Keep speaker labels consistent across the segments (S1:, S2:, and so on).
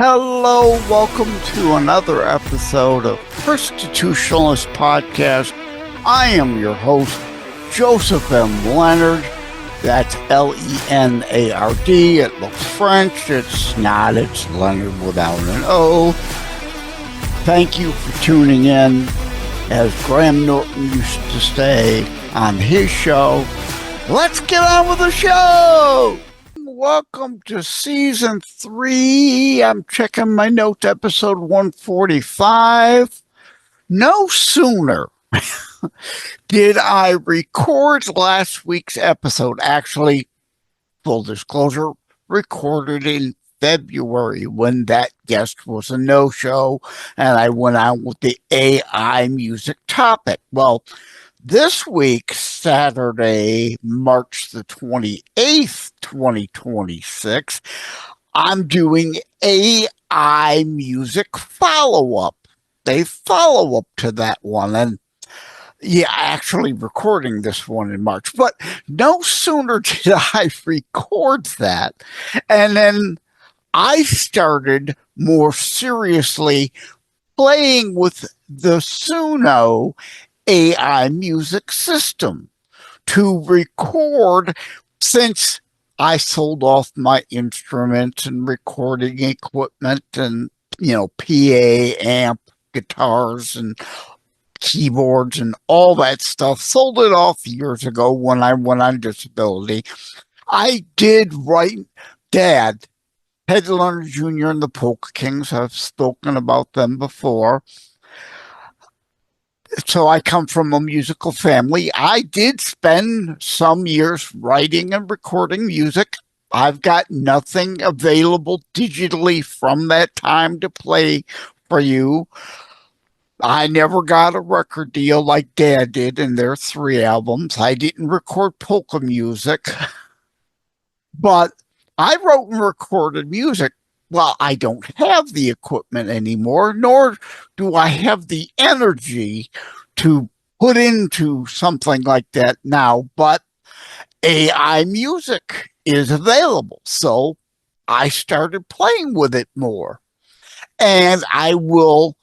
S1: Hello, welcome to another episode of Constitutionalist Podcast. I am your host, Joseph M. Leonard. That's L-E-N-A-R-D. It looks French. It's not. It's Leonard without an O. Thank you for tuning in. As Graham Norton used to say on his show, let's get on with the show! Welcome to Season 3. I'm checking my notes, episode 145. No sooner did I record last week's episode. Actually, full disclosure, recorded in February when that guest was a no-show, and I went on with the AI music topic. Well, this week, Saturday, March the 28th, 2026, I'm doing AI music follow-up. A follow-up to that one. And yeah, actually recording this one in March. But no sooner did I record that, and then I started more seriously playing with the Suno AI music system to record, since I sold off my instruments and recording equipment and, PA amp, guitars and keyboards and all that stuff. Sold it off years ago when I went on disability. I did write Dad, Ted Leonard Jr. and the Polka Kings. I've spoken about them before. So I come from a musical family. I did spend some years writing and recording music. I've got nothing available digitally from that time to play for you. I never got a record deal like Dad did in their 3 albums. I didn't record polka music, but I wrote and recorded music. Well, I don't have the equipment anymore, nor do I have the energy to put into something like that now, but AI music is available. So I started playing with it more. And I will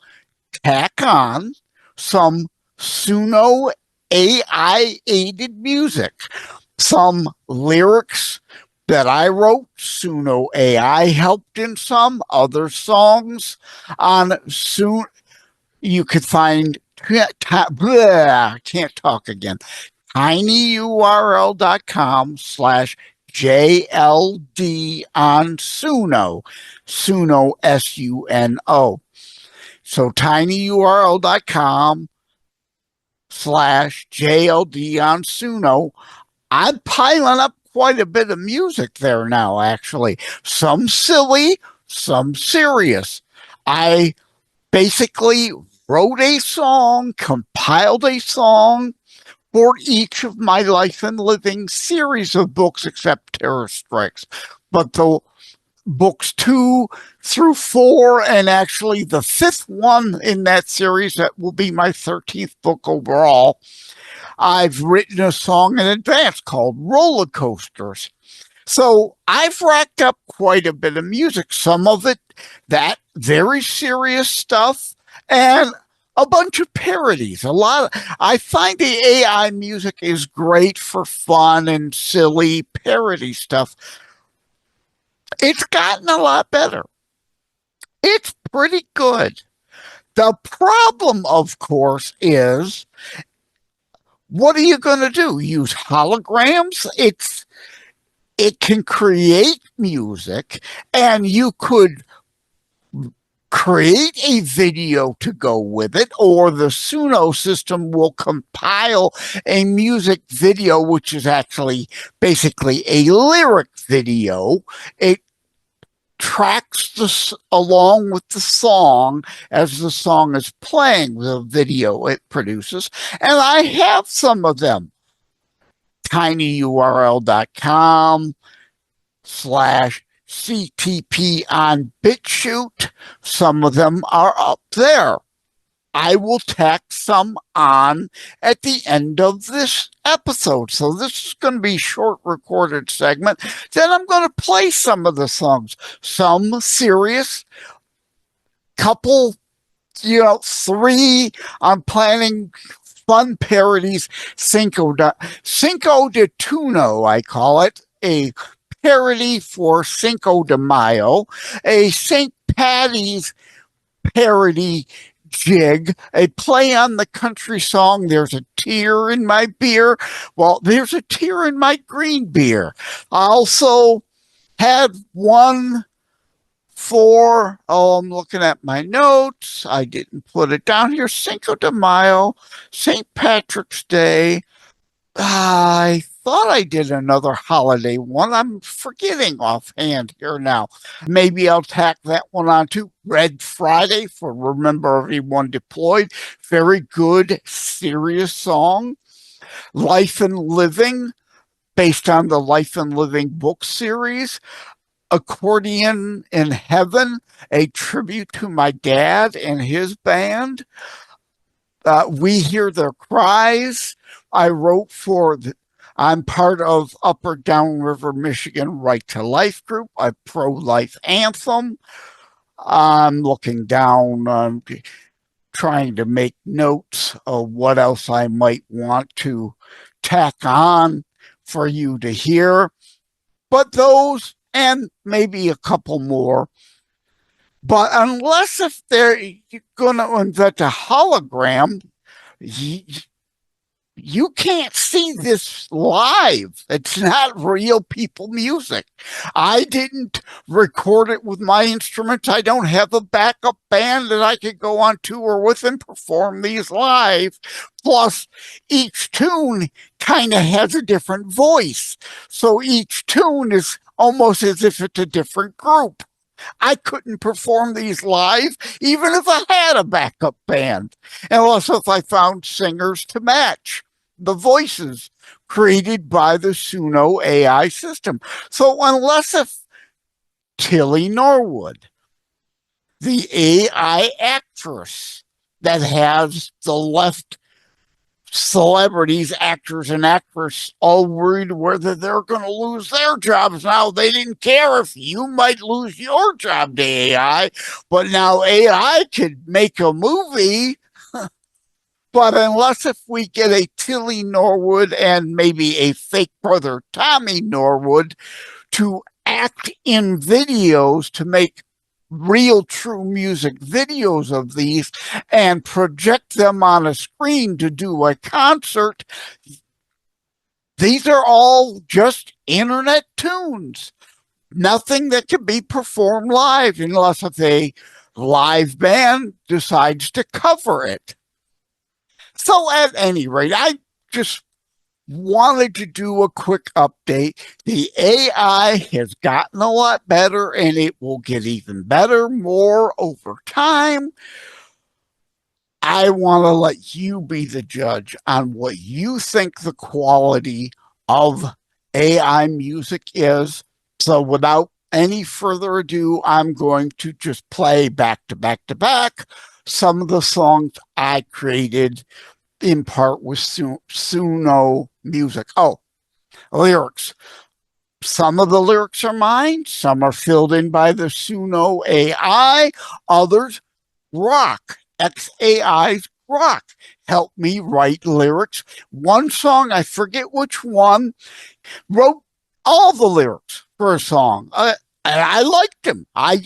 S1: tack on some Suno AI-aided music, some lyrics that I wrote. Suno AI helped in some other songs on Suno. You could find, can't talk again, tinyurl.com/JLD on Suno, Suno, S-U-N-O. So tinyurl.com/JLD on Suno. I'm piling up quite a bit of music there now, actually. Some silly, some serious. I basically wrote a song, compiled a song for each of my Life and Living series of books, except Terror Strikes. But the books 2 through 4, and actually the 5th one in that series, that will be my 13th book overall, I've written a song in advance called Roller Coasters. So I've racked up quite a bit of music, some of it that very serious stuff, and a bunch of parodies. I find the AI music is great for fun and silly parody stuff. It's gotten a lot better. It's pretty good. The problem, of course, is, what are you going to do? Use holograms? It can create music, and you could create a video to go with it, or the Suno system will compile a music video, which is actually basically a lyric video. It tracks this along with the song as the song is playing, the video it produces, and I have some of them. tinyurl.com/CTP on BitChute. Some of them are up there. I will tack some on at the end of this episode. So this is going to be a short recorded segment. Then I'm going to play some of the songs, some serious, couple, three. I'm planning fun parodies. Cinco de Tuno, I call it, a parody for Cinco de Mayo, a St. Patty's parody jig, a play on the country song, There's a Tear in My Beer. Well, there's a tear in my green beer. I also had one I'm looking at my notes. I didn't put it down here. Cinco de Mayo, St. Patrick's Day. I thought I did another holiday one. I'm forgetting offhand here now. Maybe I'll tack that one on too. Red Friday for Remember Everyone Deployed. Very good, serious song. Life and Living, based on the Life and Living book series. Accordion in Heaven, a tribute to my dad and his band. We Hear Their Cries. I'm part of Upper Downriver, Michigan Right to Life group, a pro-life anthem. I'm looking down, trying to make notes of what else I might want to tack on for you to hear. But those and maybe a couple more. But unless if they're going to invent a hologram, you can't see this live. It's not real people music. I didn't record it with my instruments. I don't have a backup band that I could go on tour with and perform these live. Plus, each tune kind of has a different voice. So each tune is almost as if it's a different group. I couldn't perform these live, even if I had a backup band, unless if I found singers to match the voices created by the Suno AI system. So unless if Tilly Norwood, the AI actress that has the left celebrities, actors and actresses, all worried whether they're going to lose their jobs now. They didn't care if you might lose your job to AI, but now AI could make a movie. But unless if we get a Tilly Norwood and maybe a fake brother Tommy Norwood to act in videos to make real true music videos of these and project them on a screen to do a concert, these are all just internet tunes. Nothing that can be performed live unless if a live band decides to cover it. So at any rate, I just wanted to do a quick update. The AI has gotten a lot better and it will get even better more over time. I want to let you be the judge on what you think the quality of AI music is. So without any further ado, I'm going to just play back to back to back some of the songs I created in part with Suno music. Oh, lyrics. Some of the lyrics are mine. Some are filled in by the Suno AI. Others, Rock, XAI's Rock, helped me write lyrics. One song, I forget which one, wrote all the lyrics for a song. And I liked him. I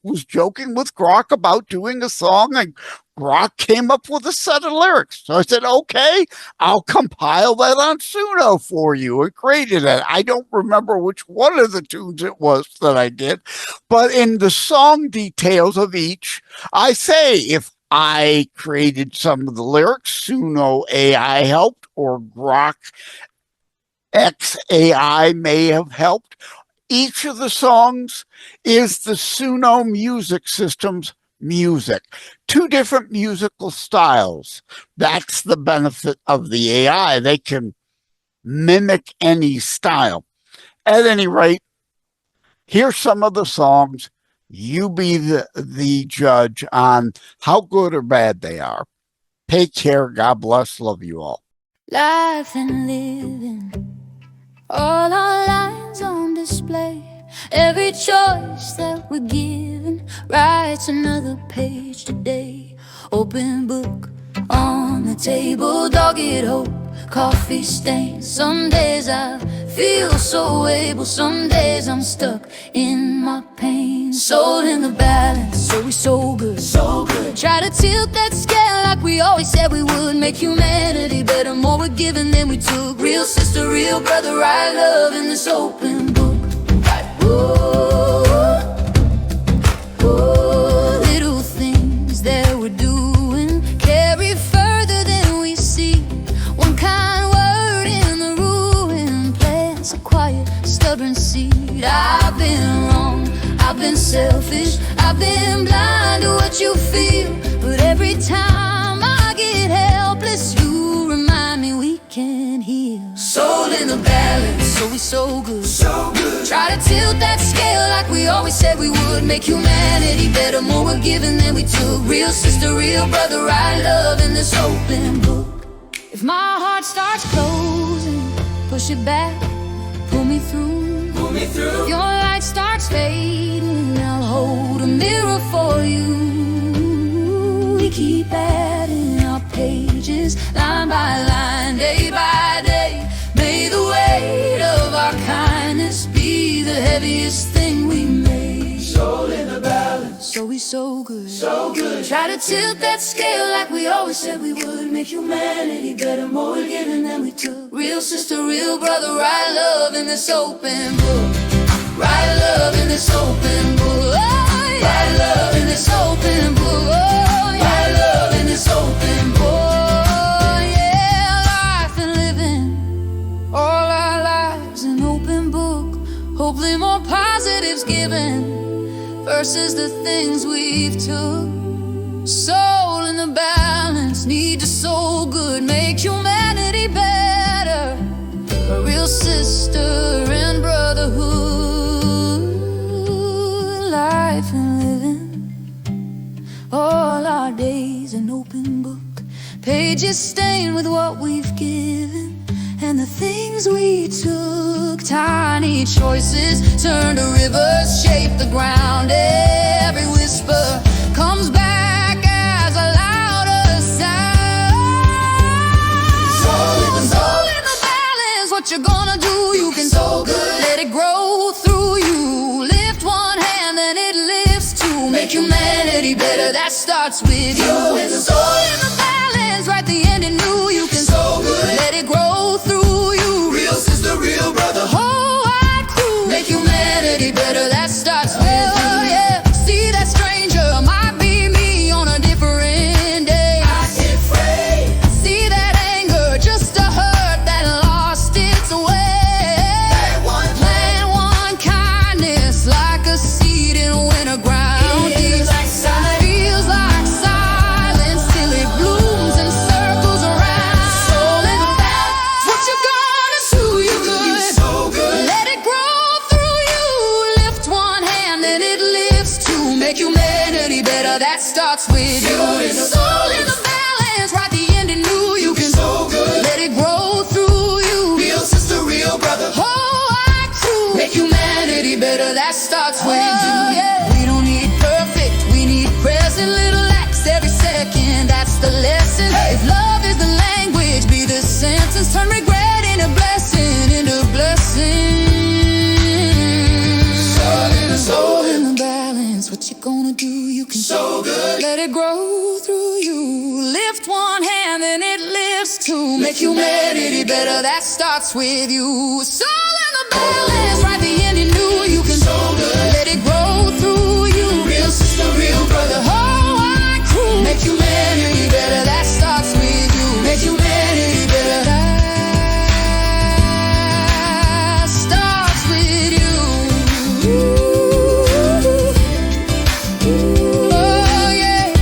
S1: was joking with Grok about doing a song, and Grok came up with a set of lyrics. So I said, okay, I'll compile that on Suno for you and created it. I don't remember which one of the tunes it was that I did, but in the song details of each, I say if I created some of the lyrics, Suno AI helped, or Grok XAI may have helped. Each of the songs is the Suno music system's music. Two different musical styles. That's the benefit of the AI. They can mimic any style. At any rate, here's some of the songs You be the judge on how good or bad they are. Take care. God bless. Love you all.
S2: Life and living, all our lines on display. Every choice that we're given writes another page today. Open book on the table, dogged hope, coffee stains. Some days I feel so able, some days I'm stuck in my pain. Soul in the balance, so we so good, so good. Try to tilt that scale like we always said we would. Make humanity better, more we're giving than we took. Real sister, real brother, right love in this open book. Little things that we're doing carry further than we see. One kind word in the ruin plants a quiet, stubborn seed. I've been wrong, I've been selfish, I've been blind to what you feel. But every time I get helpless, you remind me we can heal. Soul in the balance, so we so good, so good. Try to tilt that scale like we always said we would. Make humanity better, more we're giving than we took. Real sister, real brother, right love in this open book. If my heart starts closing, push it back, pull me through, pull me through. If your light starts fading, I'll hold a mirror for you. We keep adding our pages, line by line, day by day. May the weight of our kindness be the heaviest thing we made. Soul in the balance, so we so good, so good. Try to tilt that scale like we always said we would. Make humanity better, more we're giving than we took. Real sister, real brother, right love in this open book. Right love in this open book. Oh, yeah. Right love in this open book. Oh, yeah. Right love in this open book. Oh, yeah. Life and living, all our lives an open book. Hopefully more positives given versus the things we've took. Soul in the balance, need to soul good. Make humanity better, a real sister and brotherhood. Life and living, all our days an open book. Pages stained with what we've given and the things we took. Tiny choices turn to rivers, shape the ground. Every whisper comes back as a louder sound. Soul in the balance, what you're gonna do, you can so good. Let it grow through you. Lift one hand, then it lifts two. Make humanity better, that starts with you. Soul in the balance, write the ending new. You can so good. Let it grow through you. Real sister, real brother, whole wide crew. Make humanity better, that starts with you. Yeah. See that stranger might be me on a different day. I get free. See that anger, just a hurt that lost its way. Plant one kindness like a seed in winter ground. Feels like silence till it blooms and circles around. Soul in the balance, what you gonna do, you good. So good. Let it grow through you. Lift one hand and it lifts two. Make humanity better, that starts with you. Soul in the balance, write the ending new. You can so good. Let it grow through you. Real sister, real brother, whole wide crew. Make humanity better, that starts with you. Yeah. We don't need perfect, we need present. Little acts every second, that's the lesson. Hey. If love is the language, be the sentence. Turn regret into blessing, into blessing. Soul in the balance, what you gonna do, you can so good. Let it grow through you. Lift one hand and it lifts two. Make humanity better, that starts with you. Soul in the balance, write the ending new. You can so good. Let it grow through you. Real sister, real brother, whole wide crew. Make humanity better, that starts with you. Make humanity better, that starts with you. Oh yeah.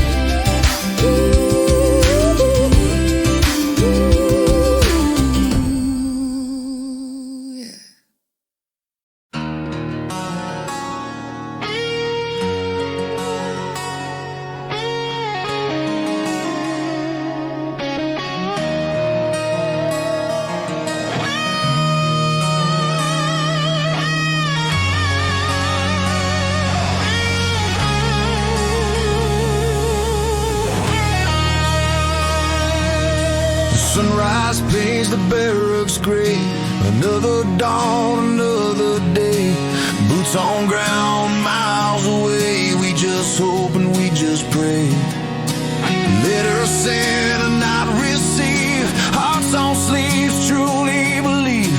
S3: paints the barracks gray. Another dawn, another day. Boots on ground, miles away. We just hope and we just pray. Letters sent and not received. Hearts on sleeves, truly believe.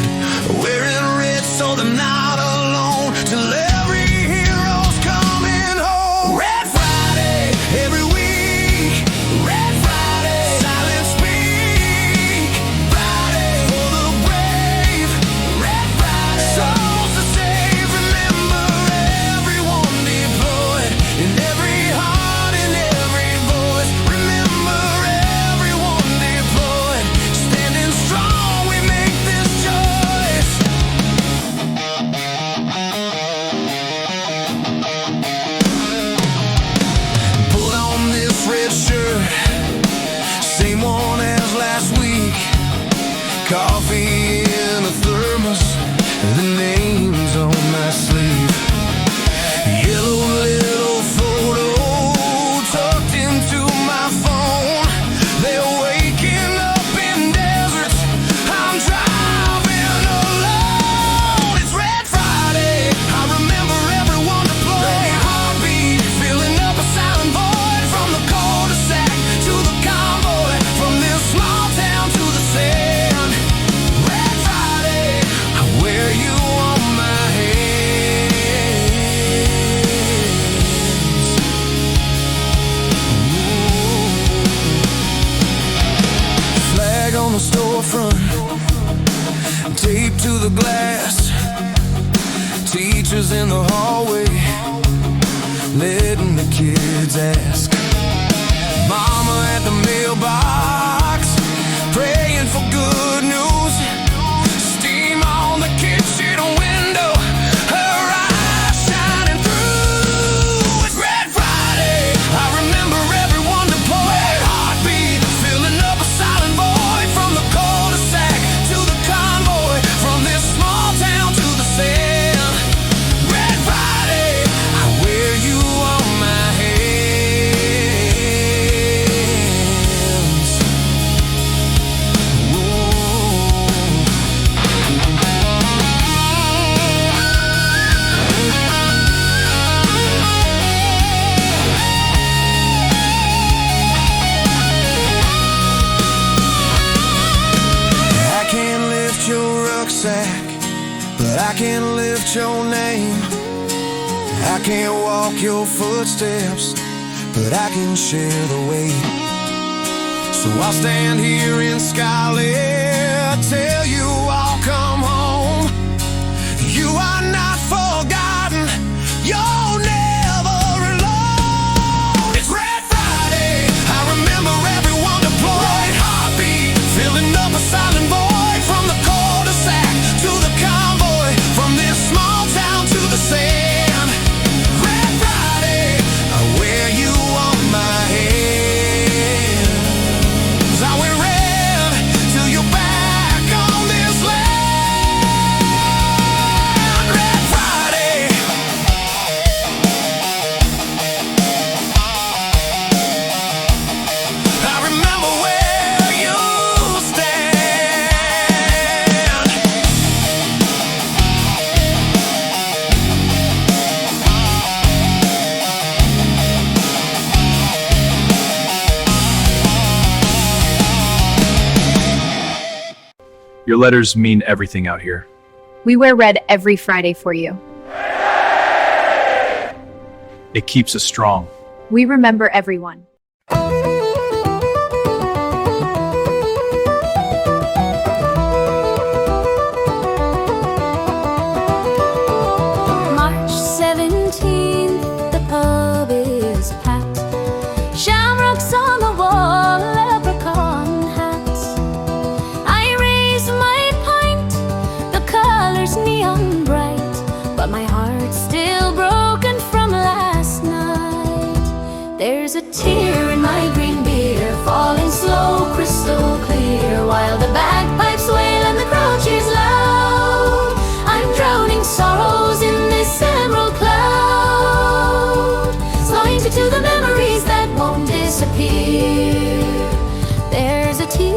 S3: Wearing red so they're not alone. Till every hero's coming home. Red Friday, every week. Red Friday, silent speak. Friday for the brave. Red Friday, souls to save. Remember everyone deployed. In every heart, in every voice. Remember everyone deployed. Standing strong, we make this choice. Put on this red shirt, same one as last week. Coffee in a thermos, the name's on my sleeve. Yellow little photo tucked into my phone. They're waking up in deserts. I'm driving alone. It's Red Friday. I remember everyone deployed. Heartbeat filling up a silent void. From the cul-de-sac to the convoy. From this small town to the sand. Red Friday, I wear you on my hands. Flag on the storefront, taped to the glass. Teachers in the hallway, letting the kids ask. Mama at the mailbox, praying for good news. Steam on the kitchen window, her eyes shining through. It's Red Friday, I remember everyone deployed. Heartbeat filling up a silent void. From the cul-de-sac to the convoy. From this small town to the sand. Red Friday, I wear you on my hands. I can't lift your rucksack, but I can lift your name. I can't walk your footsteps, but I can share the weight. So I'll stand here in Scarlet, tell you I'll come home. You are not forgotten, you're never alone. It's Red Friday, I remember everyone deployed. Heartbeat filling up a silent void. From the cul-de-sac to the convoy. From this small town to the sand. Red Friday, I wear you on my hands. I wear red till you're back on this land. Red Friday. I remember where you stand.
S4: Your letters mean everything out here.
S5: We wear red every Friday for you.
S4: It keeps us strong.
S5: We remember everyone.
S2: March 17th, the pub is packed. Shamrocks on the wall, leprechaun hats. I raise my pint, the colors neon bright, but my heart's still broken from last night. There's a tear in my green beer, falling slow, crystal clear, while the bagpipes wail and the crowd cheers loud. I'm drowning sorrows in this emerald cloud, slowing to the memories that won't disappear. There's a tear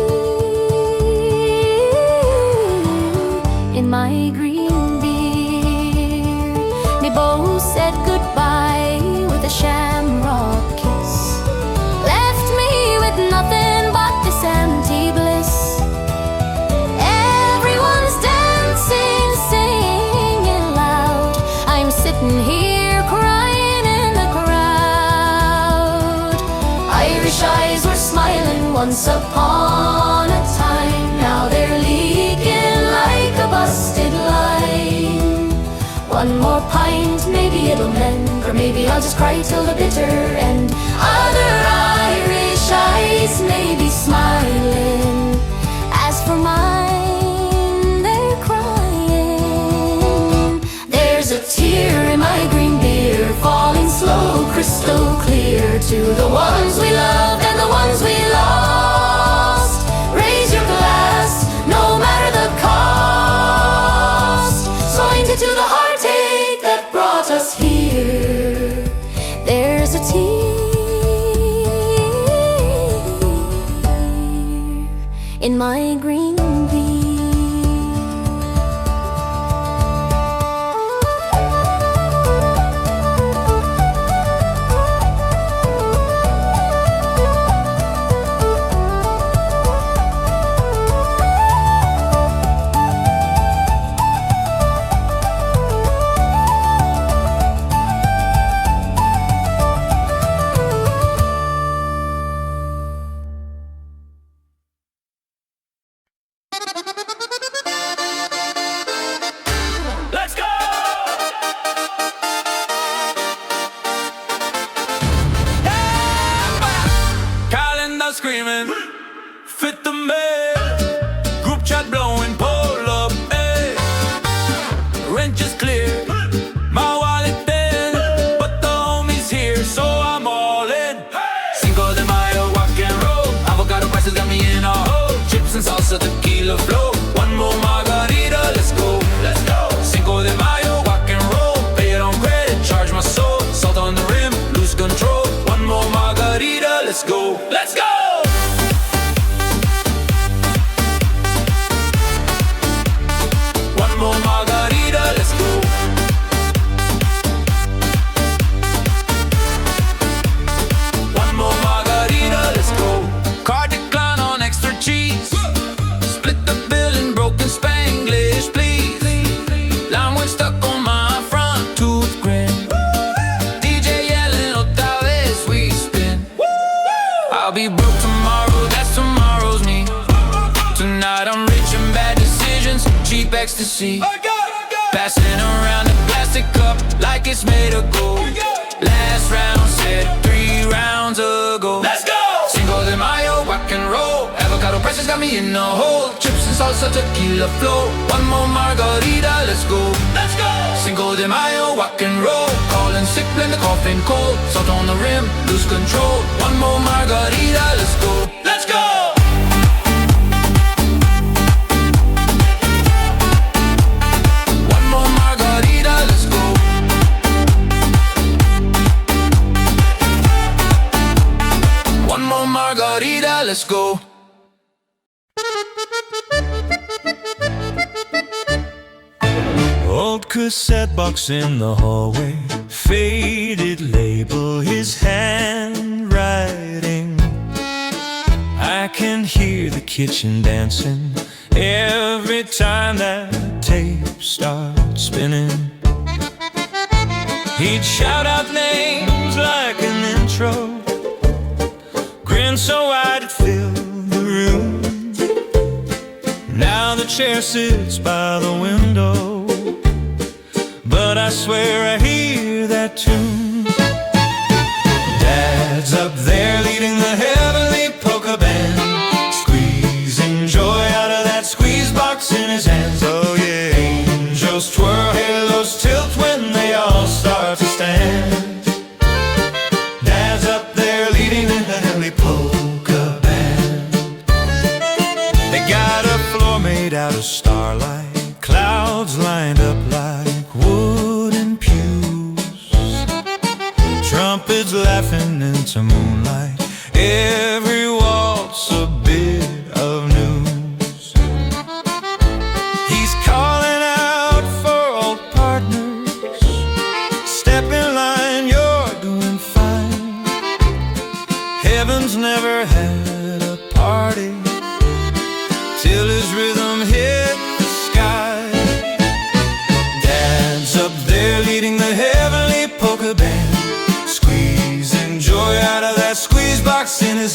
S2: Irish eyes were smiling once upon a time. Now they're leaking like a busted line. One more pint, maybe it'll mend, or maybe I'll just cry till the bitter end. Other Irish eyes may be smiling, as for mine, they're crying. There's a tear in my green beer, falling slow, crystal clear, to the ones we loved and the ones we lost. Raise your glass, no matter the cost. Joined it to the heartache that brought us here. There's a tear in my green beer.
S6: Let's go! Calendar screaming, fit the mail. Group chat blowing, pull up, eh. Rent just cleared, my wallet thin, but the homies here, so I'm all in. Cinco de Mayo, rock and roll. Avocado prices got me in a hole. Chips and salsa, tequila flow. One more margarita, let's go, let's go. Cinco de Mayo, rock and roll. Pay it on credit, charge my soul. Salt on the rim, lose control. One more margarita, let's go, let's go. One more margarita, let's go. One more margarita, let's go. Card decline on extra cheese. Split the bill in broken Spanglish, please. Line went stuck on my front tooth grin. DJ yelling, otra vez we spin. I'll be broke tomorrow, that's tomorrow's me. Tonight I'm rich and bad decisions, cheap ecstasy. Passing around the plastic cup like it's made of gold. Last round said 3 rounds ago. Let's go! Cinco de Mayo, rock and roll. Avocado prices got me in a hole. Chips and salsa, tequila flow. One more margarita, let's go. Let's go! Cinco de Mayo, rock and roll. Calling sick, blend the coffin cold. Salt on the rim, lose control. One more margarita, let's go. Let's go! One more margarita, let's go. One more margarita, let's go.
S7: Old cassette box in the hallway, faded label, his handwriting. I can hear the kitchen dancing every time that tape starts spinning. He'd shout out names like an intro, grin so wide it filled the room. Now the chair sits by the window, but I swear I hear that tune. Dad's up there leading the heavenly polka band, squeezing joy out of that squeeze box in his hands. Oh yeah, angels twirl, halos tilt when they all start to stand. Dad's up there leading the heavenly polka band. They got a floor made out of starlight, clouds lined up like wooden pews, trumpets laughing into moonlight, every waltz a bit of news. He's calling out for old partners, step in line, you're doing fine. Heaven's never had a party till his rhythm hit the sky. Dad's up there leading the heavenly polka band, squeezing joy out of that squeeze box in his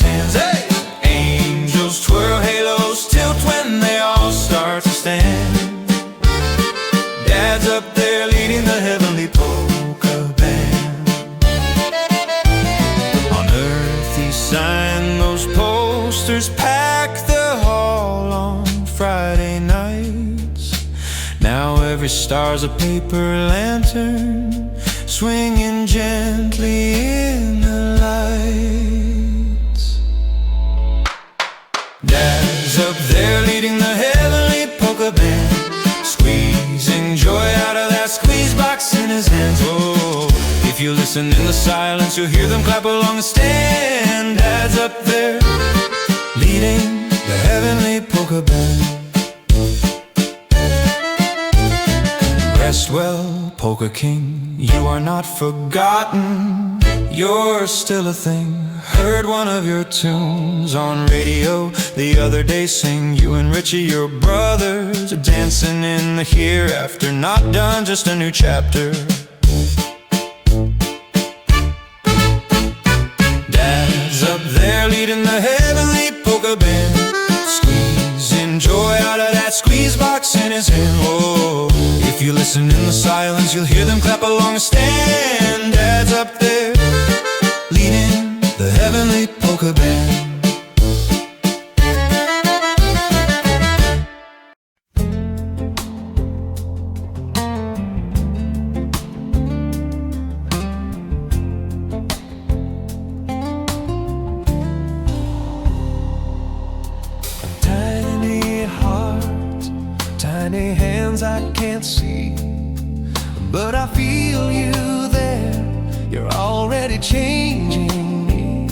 S7: stars a paper lantern swinging gently in the lights. Dad's up there leading the heavenly polka band, squeezing joy out of that squeeze box in his hands. Oh, if you listen in the silence, you'll hear them clap along the stand. Dad's up there leading the heavenly polka band. Rest well, Polka King, you are not forgotten. You're still a thing. Heard one of your tunes on radio the other day. Sing you and Richie, your brothers, are dancing in the hereafter. Not done, just a new chapter. Dad's up there leading the heavenly polka band, squeezing joy out of that squeeze box in his hand. Oh, if you listen in the silence, you'll hear them clap along the stand. Dad's up there leading the heavenly polka band. Tiny heart, tiny hands I can't see, but I feel you there. You're already changing me.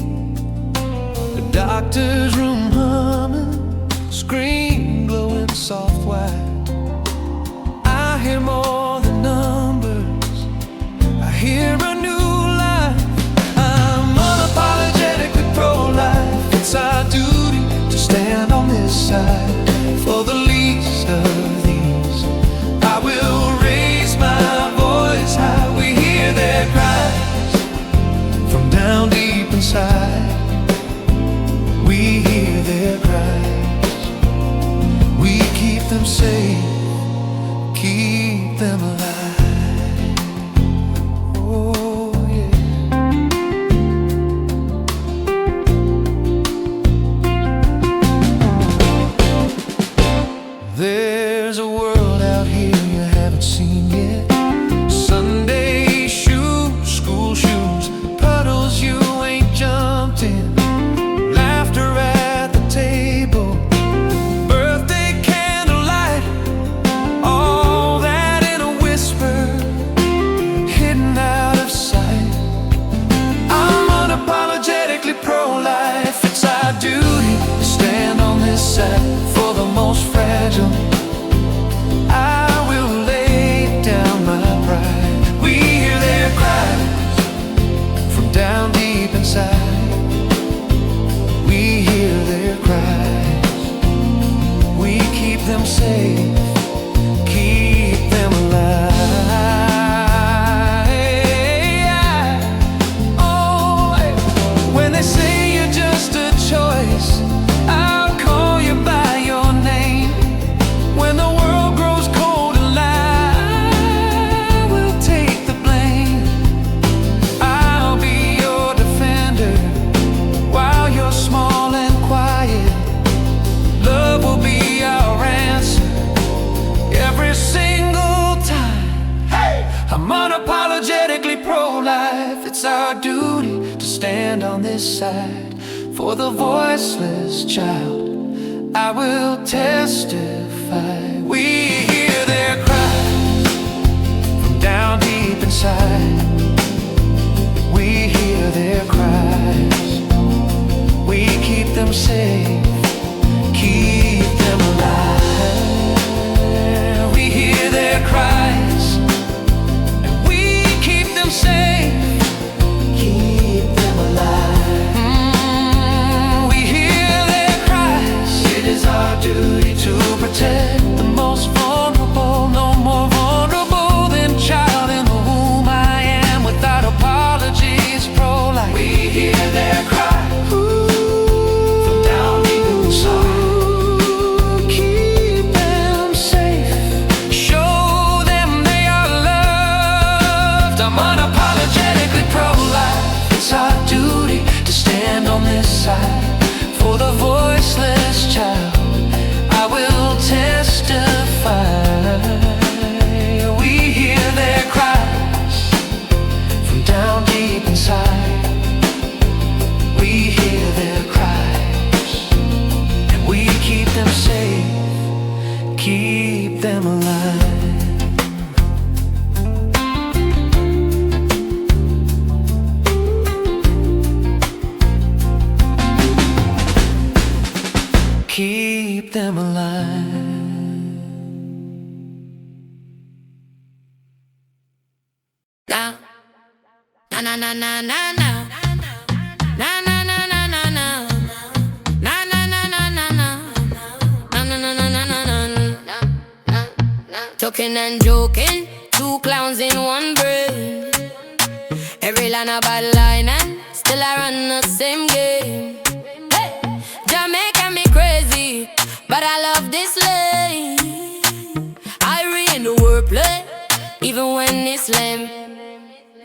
S7: The doctor's room humming, screen glowing soft white. I hear more than numbers, I hear a new life. I'm unapologetically pro-life. It's our duty to stand on this side for the least of these. I will raise my voice high. We hear their cries from down deep inside. We hear their cries. We keep them safe, keep them alive. Oh yeah. There's a world out here you haven't seen yet. Sunday shoes, school shoes, puddles you ain't jumped in, laughter at the table, birthday candlelight, all that in a whisper, hidden out of sight. I'm unapologetically pro-life. It's our duty to stand on this side for the most fragile. I will lay down my pride. We hear their cries from down deep inside. We hear their cries. We keep them safe, keep them alive. Oh, when they say you're just a choice, I'll call you by your name. When the world grows cold and light, I will take the blame. I'll be your defender while you're small and quiet. Love will be our answer every single time. Hey! I'm unapologetically pro-life. It's our duty to stand on this side for the voiceless child. I will testify. We hear their cries from down deep inside. We hear their cries. We keep them safe, keep them alive. We hear their cries, and we keep them safe, keep them alive. We hear their cries. It is our duty to protect the most vulnerable. No more vulnerable than child in the womb. I am without apologies pro-life. We hear their cry from down deep inside. Keep them safe, show them they are loved. I'm unapologetically pro-life. It's our duty to stand on this side for the voiceless child. I will testify.
S2: na na na na. Na na na na na na. Na na na na na na. Na na na na na na na. Talking and joking, two clowns in one brain. Every line a bad line and still I run the same game. Hey! Jamaica me crazy, but I love this lane. I in the wordplay, even when it's lame.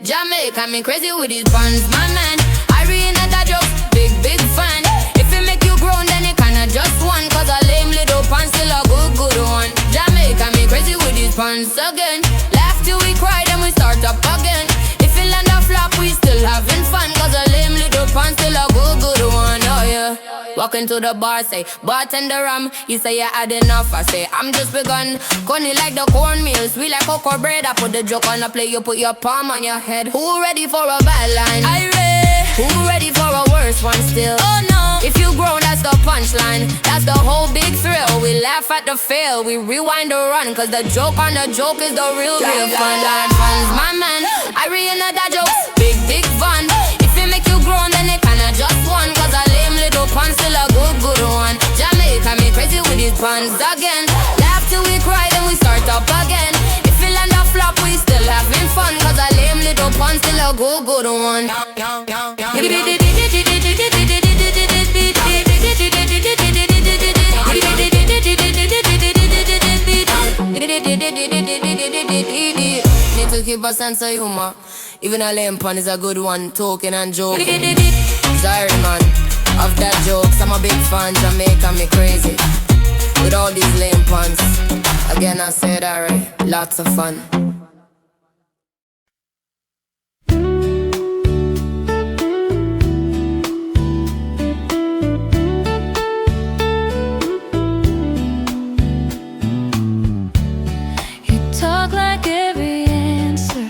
S2: Jamaica me crazy with his puns, my man. I in that jokes, big fan. If it make you grown, then it kinda just one. Cause a lame little pun still a good one. Jamaica me crazy with his puns again. Laugh till we cry, then we start up again. If it land a flop, we still having fun. Cause a lame little pun still a good one, oh yeah. Walking to the bar, say, bartender you say you had enough, I say, I'm just begun. Coney like the cornmeal, sweet like cocoa bread. I put the joke on the plate, you put your palm on your head. Who ready for a bad line? Who ready for a worse one still? Oh no, if you grown, that's the punchline. That's the whole big thrill. We laugh at the fail, we rewind the run. Cause the joke on the joke is the real fun. Line funds, my man, I in that jokes, big fun. If it make you grown, then it kinda just one. Cause a lame little pun still a good one. Jamaica me crazy with his puns again. Laugh till we cry, then we start up again. If it land a flop, we still having fun. Cause a lame little pun still a good one. Need to keep a sense of humor. Even a lame pun is a good one. Talking and joking. Sorry man, of that jokes, I'm a big fan. Jamaica me crazy with all these lame puns. Again I said alright, lots of fun. Talk like every answer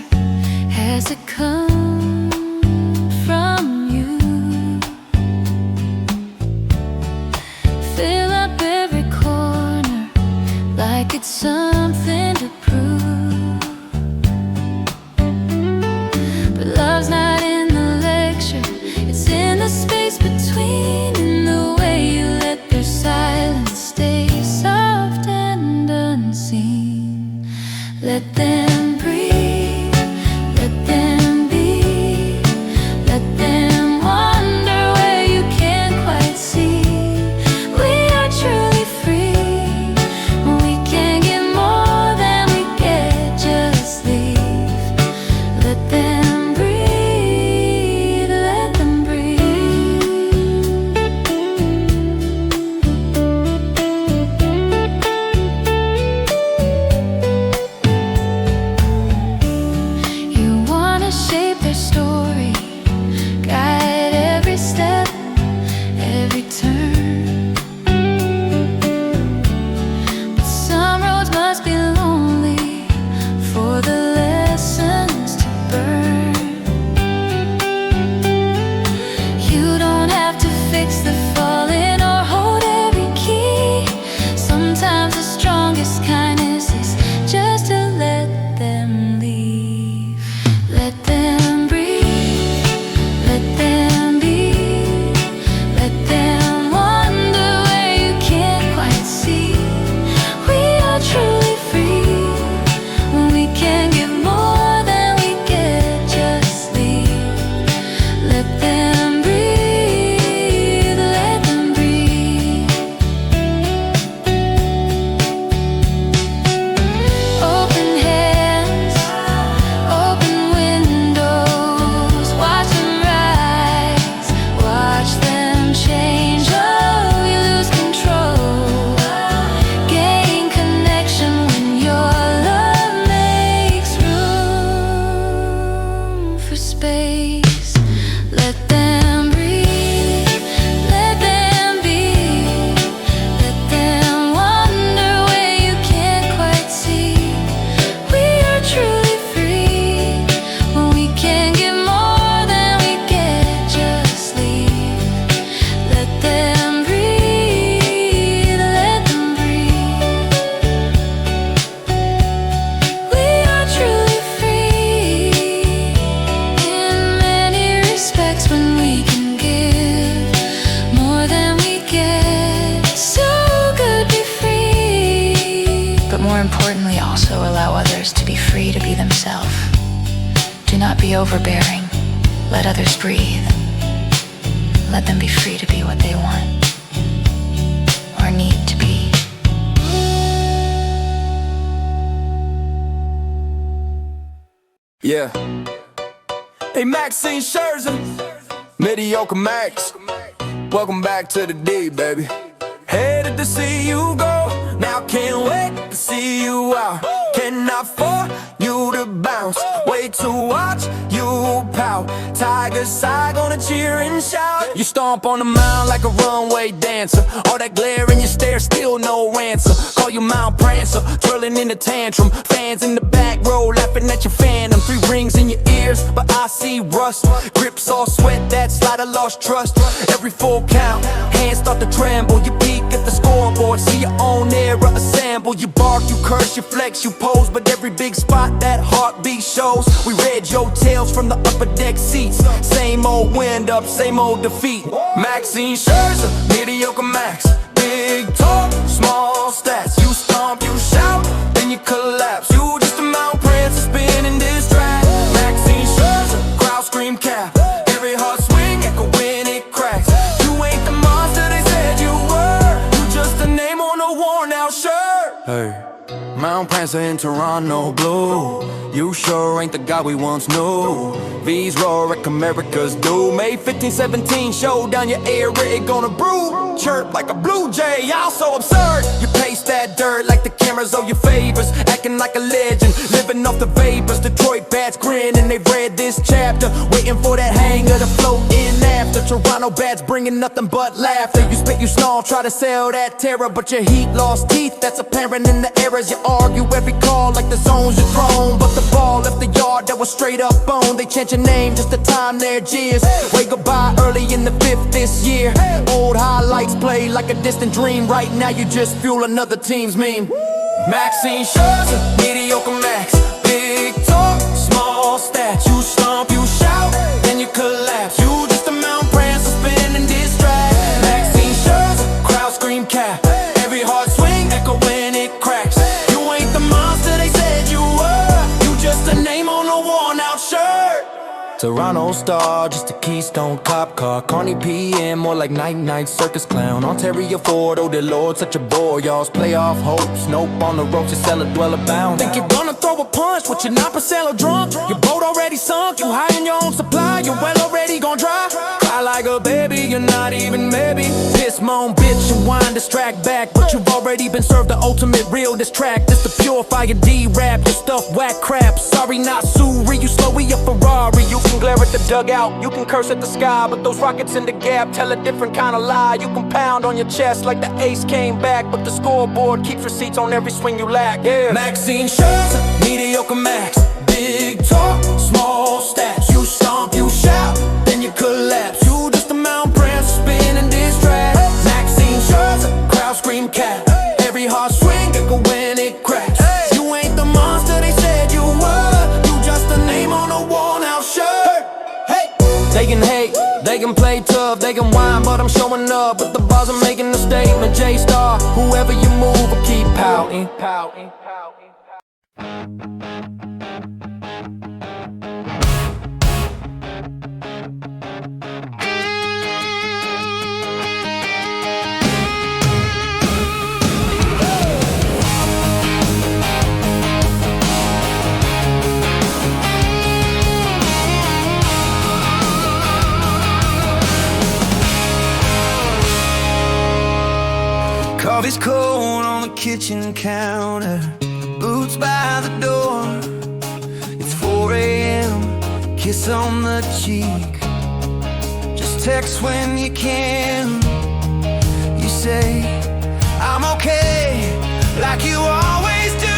S2: has to come from you. Fill up every corner like it's something to prove. But love's not in the lecture, it's in the space between. In the way you let their silence stay soft and unseen. Let them breathe, let them be, let them wander where you can't quite see. We are truly free, we can't get more
S8: yourself. Do not be overbearing. Let others breathe. Let them be free to be what they want or need to be.
S6: Yeah. Hey, Maxine Scherzer, Mediocre Max. Welcome back to the D, baby. Headed to see you go. Now can't wait to see you out. Cannot afford you to bounce. Wait to watch you pout. Tiger side gonna cheer and shout. You stomp on the mound like a runway dancer. All that glare in your stare, still no answer. Call you Mount Prancer, twirling in a tantrum. Fans in the back row laughing at your phantom. 3 rings in your ears, but I see rust. Grips all sweat, that slider lost trust. Every full count, hands start to tremble. You peek at the scoreboard, see your own error assemble. You bark, you curse, you flex, you pose, but every big spot that heartbeat shows. We read your tales from the upper deck seats. Same old wind up, same old defeat. Maxine Scherzer, Mediocre Max. Big talk, small stats. You stomp, you shout, then you collapse. You just a Mount Prancer spinning this track. Maxine Scherzer, crowd scream cap. Every heart swing, echo when it cracks. You ain't the monster they said you were. You just a name on a worn out shirt. Hey, Mount Prancer in Toronto blue. You sure ain't the guy we once knew. V's roar like America's do. May 15, 17, show down your area, it gonna brew. Chirp like a blue jay, y'all so absurd. You paste that dirt like the cameras owe your favors. Acting like a legend, living off the vapors. Detroit bats grin and they've read this chapter. Waiting for that hanger to float in after. Toronto bats bringing nothing but laughter. You spit, you snarl, try to sell that terror, but your heat lost teeth, that's apparent in the errors. You argue every call like the zones you're thrown, but the ball left the yard that was straight up bone. They chant your name just to time their jeers. Wave goodbye early in the 5th this year. Old highlights play like a distant dream. Right now you just fuel another team's meme. Maxine Scherzer, Mediocre Max. Big talk, small stats. You stomp, you shout, then you collapse. You just a Mount Prancer spinning this track. Maxine Scherzer, crowd scream cap. Every heart swing, echo when it cracks. You ain't the monster they said you were. You just a name on a worn out shirt. Toronto star, just a Keystone cop car. Carney PM, more like night-night circus clown. Ontario Ford, oh dear Lord, such a bore. Y'all's playoff hopes, nope, on the ropes, your cellar dweller bound. Think you're gonna throw a punch, what you 9% or drunk? Your boat already sunk, you high in your own supply. Your well already gone dry. Cry like a baby, you're not even maybe. Piss, moan, bitch, and whine, distract back. But you've already been served the ultimate real diss track. This the purifier D-rap, your stuff whack crap. Sorry, not Suri, you slow, we a Ferrari. You can glare at the dugout, you can curse at the sky, but those rockets in the gap tell a different kind of lie. You can pound on your chest like the ace came back, but the scoreboard keeps receipts on every swing you lack. Yeah. Maxine Scherzer, Mediocre Max. Big talk, small stats. You stomp, you shout, then you collapse. You just a Mount Prancer spinning this track. Maxine Scherzer, crowd scream cap. Every heart swing, echo when it cracks. You ain't the monster they said you were. You just a name on a worn out shirt. They can hate, they can play tough, they can whine, but I'm showing up. But the bars are making a statement. J-Star, whoever you move, will keep pouting.
S3: Coffee's cold on the kitchen counter, boots by the door. It's 4 a.m., kiss on the cheek. Just text when you can. You say, I'm okay, like you always do.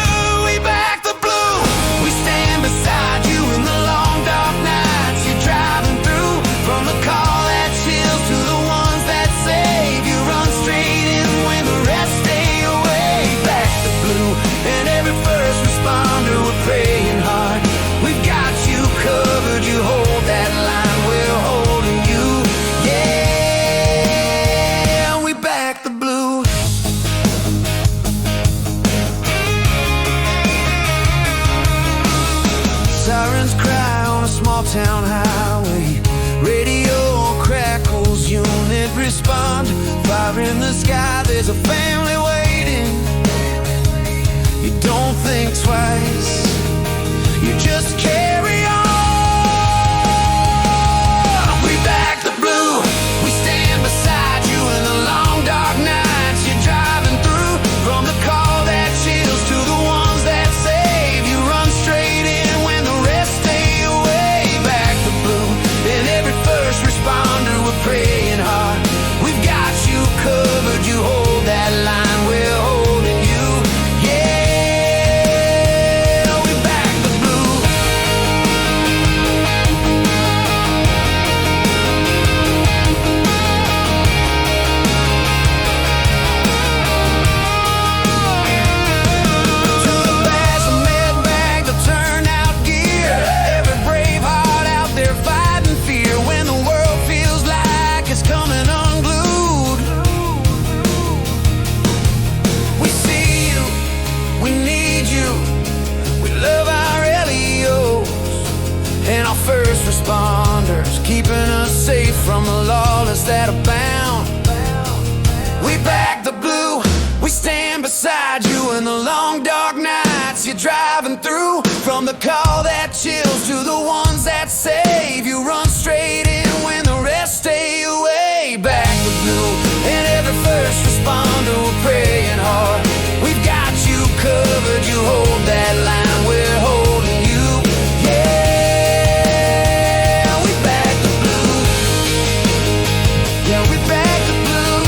S3: We back the blue. We stand beside you in the long dark nights. You're driving through from the call that chills to the ones that save. You run straight in when the rest stay away. Back the blue, and every first responder we're praying hard. We've got you covered, you hold that line, we're holding you. Yeah, we back the blue. in the sky, there's a family waiting. You don't think twice, you just carry on. We back the blue, we stand beside you in the long dark nights you're driving through. From the call that chills to the ones that save, you run straight in when the rest stay away. Back the blue, and every first responder we're praying hard. We've got you covered, you hold that line, we're holding you. Yeah, we back the blue. To the bass, a med bag, the turnout gear. Every brave heart out there fighting fear when the world feels like it's coming unglued. We see you, we need you, we love our LEOs and our first responders, keeping us safe from the lawless that abound. We back the blue, we stand beside you in the long dark nights you're driving through. From the call that chills to the ones that save, you run straight in when the rest stay away. Back the blue, and every first responder we're praying hard. We've got you covered, you hold that line, we're holding you. Yeah, we back the blue. Yeah, we back the blue.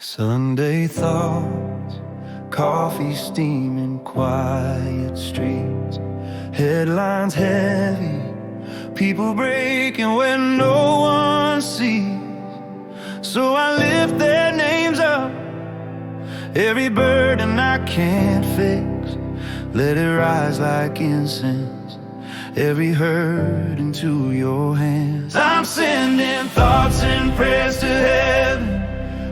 S3: Sunday thoughts, coffee steaming, quiet streets, headlines heavy, people breaking when no one sees. So I lift their names up, every burden I can't fix, let it rise like incense, every hurt into your hands. I'm sending thoughts and prayers to heaven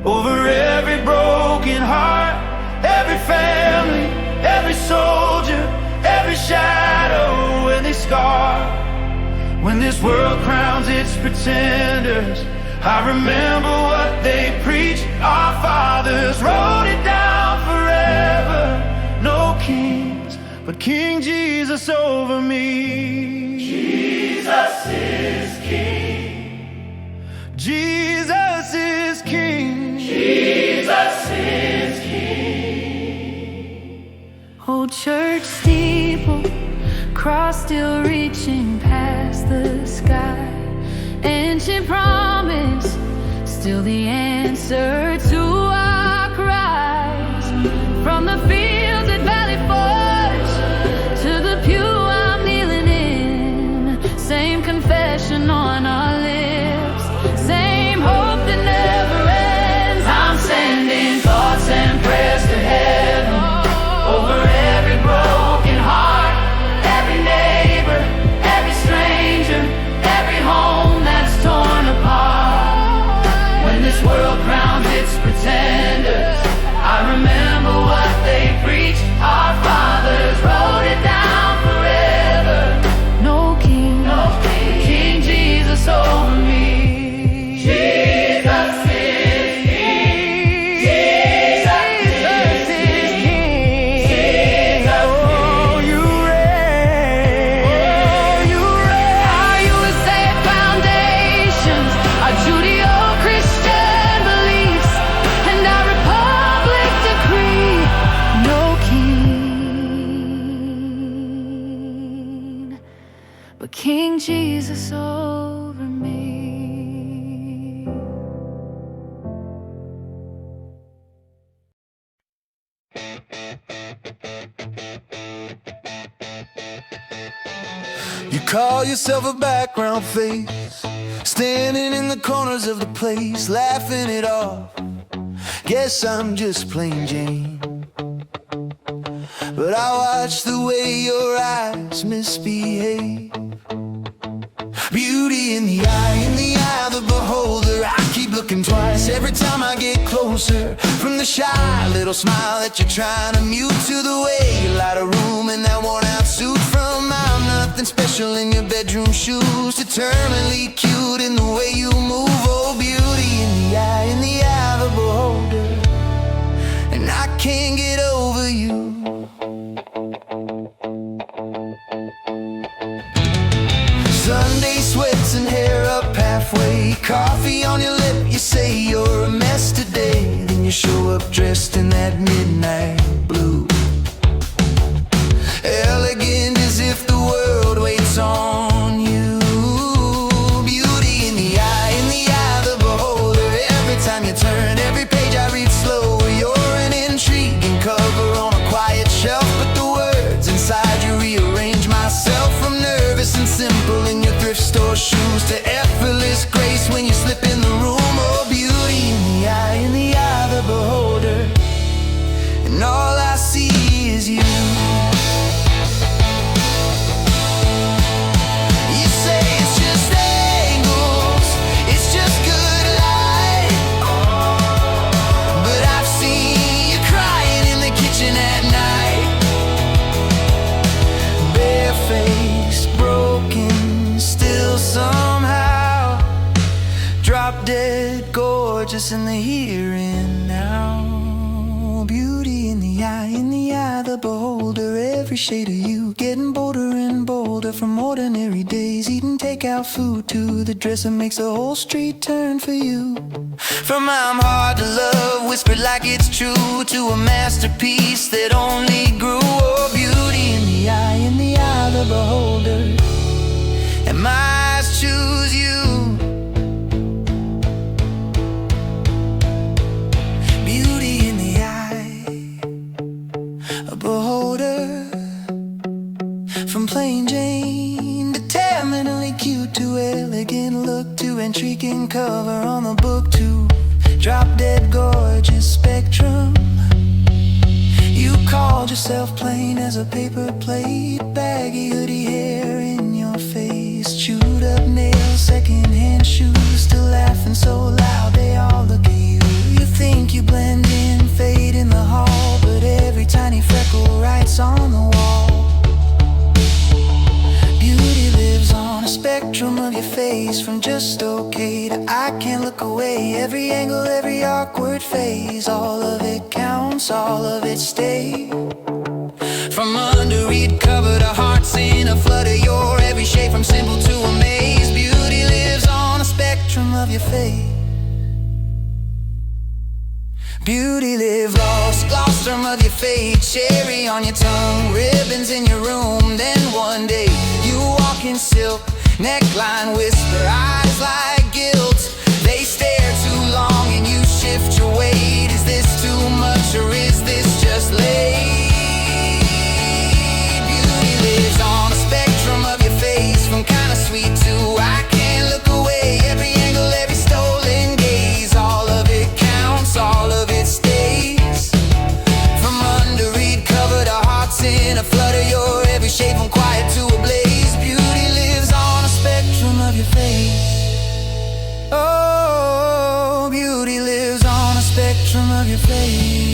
S3: over every broken heart, every family, every soldier, every shadow and they scar. When this world crowns its pretenders, I remember what they preach. Our fathers wrote it down forever. No kings, but King Jesus over me. Jesus is King. Jesus is King. Jesus is King.
S2: Old church steeple, cross still reaching past the sky. Ancient promise, still the answer to our cries. From the fields at Valley Forge to the pew I'm kneeling in, same confession on our lips, same hope that never ends. I'm sending thoughts and prayers to heaven over every broken heart, every neighbor, every stranger, every home that's torn apart. When this world crowns its pretenders, I remember what they preach. Our fathers wrote it down forever. No king, no king, King Jesus over me. Jesus is King. Jesus is King. Jesus, oh, you reign. Oh, you reign. Our USA foundations, our Judeo-Christian beliefs, and our republic decree. No king, but King Jesus over me.
S3: You call yourself a background face, standing in the corners of the place, laughing it off. Guess I'm just plain Jane. But I watch the way your eyes misbehave. Beauty in the eye, in the twice every time I get closer. From the shy little smile that you're trying to mute, to the way you light a room in that worn out suit. From I'm nothing special in your bedroom shoes to terminally cute in the way you move. Oh, beauty in the eye of the beholder, and I can't get over you. Sunday sweats and hair up halfway, coffee on your lip, you say you're a mess today. Then you show up dressed in that midnight blue, elegant as if the world waits on you. Beauty in the eye of the beholder. Every time you turn, every page I read slower. You're an intriguing cover on a quiet shelf, but the words inside you rearrange myself. From nervous and simple in your thrift store shoes to effortless grace when you slip in the room. Oh, beauty in the eye of the beholder, and all I see is you. You say it's just angles, it's just good light, but I've seen you crying in the kitchen at night, barefaced, broken, still somehow drop dead gorgeous in the here and now. Beauty in the eye of the beholder. Every shade of you getting bolder and bolder. From ordinary days eating takeout food to the dress that makes the whole street turn for you. From I'm hard to love, whispered like it's true, to a masterpiece that only grew. Oh, beauty in the eye of the beholder, and my eyes choose you. Beauty in the eye, a beholder. From plain Jane to terminally cute, to elegant look, to intriguing cover on the book, to drop dead gorgeous spectrum. You called yourself plain as a paper plate, baggy hoodie hair in your face, chewed up nails, secondhand shoes, still laughing so loud they all look at you. You think you blend in, fade in the hall, but every tiny freckle writes on the wall. Beauty lives on a spectrum of your face, from just okay to I can't look away. Every angle, every awkward phase, all of it counts, all of it stays. From underread cover to hearts in a flutter, your every shape from simple to amaze. Beauty lives on a spectrum of your face. Beauty live lost, glosstrom of your fate, cherry on your tongue, ribbons in your room. Then one day you walk in silk, neckline whisper, eyes like guilt. They stare too long and you shift your weight. Is this too much or is this just late? Beauty lives on a spectrum of your face, from kinda sweet to I can't look away. Every angle, every stolen gaze, all of it counts, all of it stays. From underread cover to hearts in a flutter, your every shape from quiet to a blaze. Beauty lives on a spectrum of your face. Oh, beauty lives on a spectrum of your face.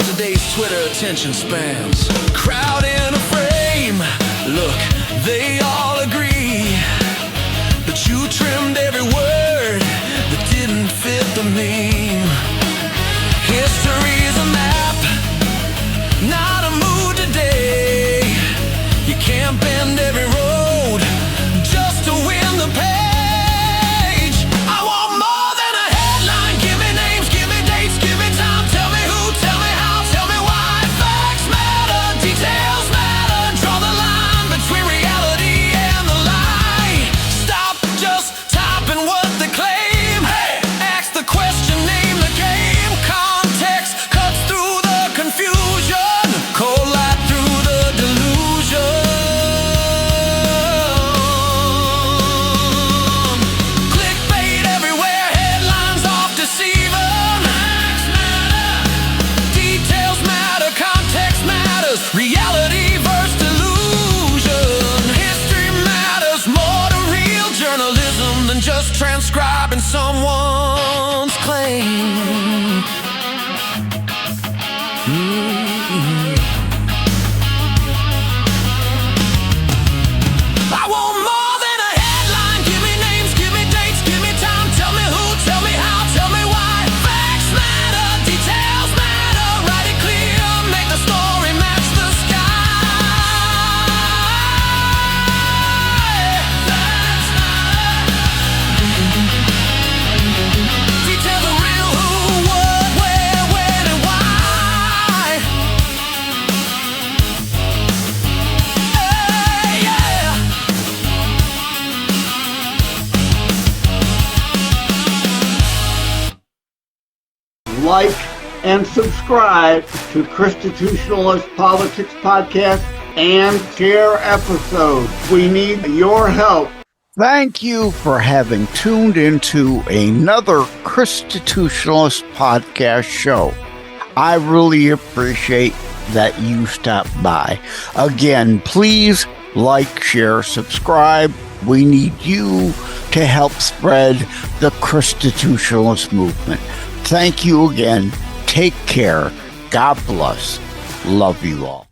S6: on today's Twitter attention spans. Crowd in a frame, look, they all agree that you trimmed every word that didn't fit the meme. History's a map, not a mood today. You can't bend every road just to win the page. I want more than a headline. Give me names, give me dates, give me time. Tell me who, tell me how, tell me why. Facts matter, details matter. Draw the line between reality and the lie. Stop just typing what they claim. Hey! Ask the question, name the game. Context cuts through the confusion. Cold light through the delusion. Clickbait everywhere, headlines off deceiving. Facts matter, details matter, context matters. Reality versus delusion. History matters more to real journalism than just transcribing someone's claim. I want more than a headline. Give me names, give me dates, give me time. Tell me who, tell me how, tell me why. Facts matter, details matter. Write it clear, make the story match the sky. Facts matter. Details are real, who, what, where, when, and why. Hey, yeah.
S1: Like and subscribe to Constitutionalist Politics Podcast and share episodes. We need your help. Thank you for having tuned into another Constitutionalist Podcast show. I really appreciate that you stopped by. Again, please like, share, subscribe. We need you to help spread the Constitutionalist movement. Thank you again. Take care. God bless. Love you all.